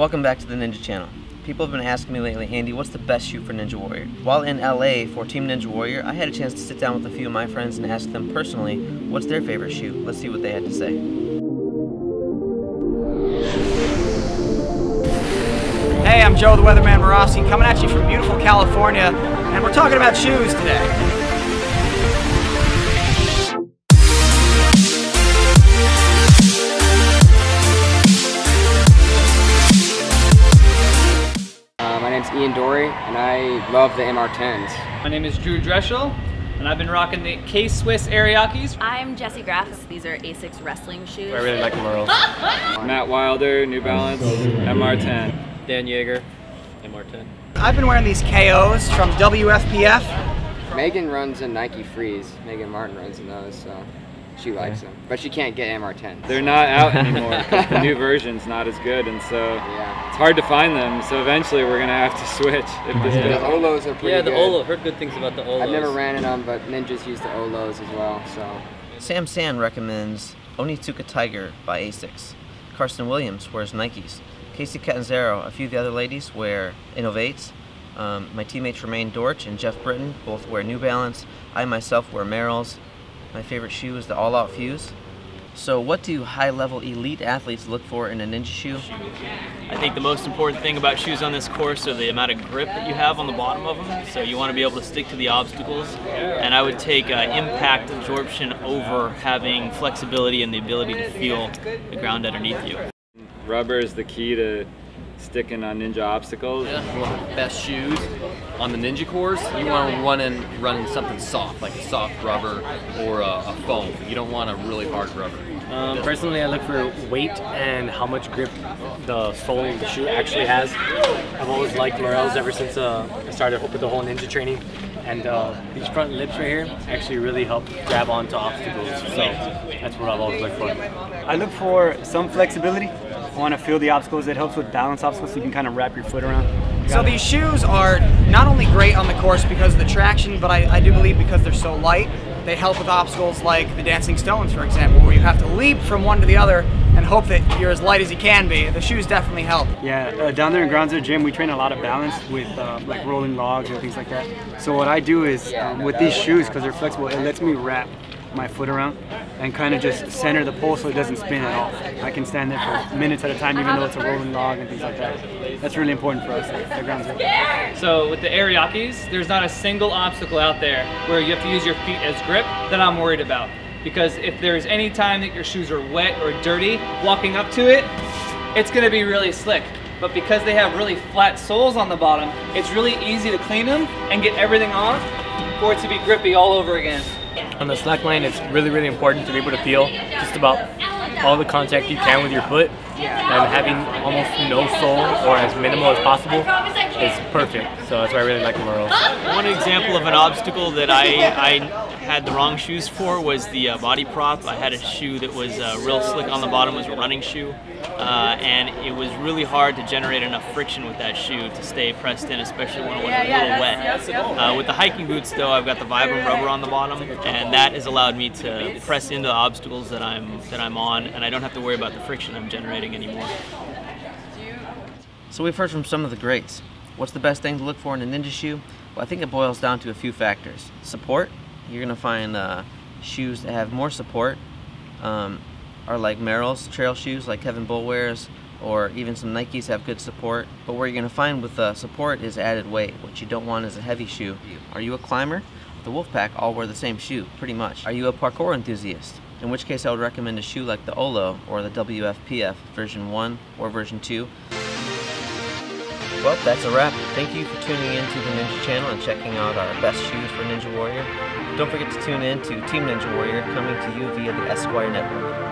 Welcome back to the Ninja Channel. People have been asking me lately, Andy, what's the best shoe for Ninja Warrior? While in LA for Team Ninja Warrior, I had a chance to sit down with a few of my friends and ask them personally what's their favorite shoe. Let's see what they had to say. Hey, I'm Joe the Weatherman Morossi, coming at you from beautiful California, and we're talking about shoes today. My name's Ian Dory, and I love the MR10s. My name is Drew Dreschel, and I've been rocking the K-Swiss Ariakis. I'm Jessie Graff. These are Asics wrestling shoes. I really like Merrell's. Matt Wilder, New Balance, MR10. Dan Yeager, MR10. I've been wearing these KOs from WFPF. Megan runs a Nike Freeze. Megan Martin runs in those, so she likes them. But she can't get MR10s. They're not out anymore because the new version's not as good, and so it's hard to find them. So eventually we're gonna have to switch. If this The Olos are pretty good. The Olo. Heard good things about the Olos. I've never ran in them, but Ninjas use the Olos as well. So Sam Sand recommends Onitsuka Tiger by Asics. Carson Williams wears Nikes. Casey Catanzaro, a few of the other ladies wear Innovates. My teammates Tremaine Dortch and Jeff Britton both wear New Balance. I myself wear Merrell's. My favorite shoe is the All Out Fuse. So what do high-level elite athletes look for in a ninja shoe? I think the most important thing about shoes on this course are the amount of grip that you have on the bottom of them. So you want to be able to stick to the obstacles. And I would take impact absorption over having flexibility and the ability to feel the ground underneath you. Rubber is the key to sticking on ninja obstacles. One of the best shoes on the ninja course. You want to run in something soft, like a soft rubber or a foam. You don't want a really hard rubber. Personally, I look for weight and how much grip the sole of the shoe actually has. I've always liked Merrell's ever since I started with the whole ninja training. And these front lips right here actually really help grab onto obstacles. So that's what I've always looked for. I look for some flexibility. I want to feel the obstacles. It helps with balance obstacles so you can kind of wrap your foot around. So these shoes are not only great on the course because of the traction, but I do believe because they're so light, they help with obstacles like the Dancing Stones, for example, where you have to leap from one to the other and hope that you're as light as you can be. The shoes definitely help. Yeah, down there in Ground Zero Gym, we train a lot of balance with like rolling logs and things like that. So what I do is, with these shoes, because they're flexible, it lets me wrap my foot around and kind of just center the pole so it doesn't spin at all. I can stand there for minutes at a time even though it's a rolling log and things like that. That's really important for us at Ground Zero. So with the Ariakis, there's not a single obstacle out there where you have to use your feet as grip that I'm worried about. Because if there's any time that your shoes are wet or dirty, walking up to it, it's gonna be really slick. But because they have really flat soles on the bottom, it's really easy to clean them and get everything off for it to be grippy all over again. On the slack line, it's really important to be able to feel just about all the contact you can with your foot, and having almost no sole or as minimal as possible is perfect. So that's why I really like the Merrell's. One example of an obstacle that I had the wrong shoes for was the body prop. I had a shoe that was real slick on the bottom, was a running shoe, and it was really hard to generate enough friction with that shoe to stay pressed in, especially when it was a little wet. With the hiking boots though, I've got the Vibram rubber on the bottom, and that has allowed me to press into the obstacles that I'm on, and I don't have to worry about the friction I'm generating anymore. So we've heard from some of the greats. What's the best thing to look for in a ninja shoe? Well, I think it boils down to a few factors. Support. You're going to find shoes that have more support are like Merrell's trail shoes like Kevin Bull wears, or even some Nikes have good support. But what you're going to find with support is added weight. What you don't want is a heavy shoe. Are you a climber? The Wolfpack all wear the same shoe, pretty much. Are you a parkour enthusiast? In which case I would recommend a shoe like the Olo or the WFPF version 1 or version 2. Well, that's a wrap. Thank you for tuning in to the Ninja Channel and checking out our best shoes for Ninja Warrior. Don't forget to tune in to Team Ninja Warrior coming to you via the Esquire Network.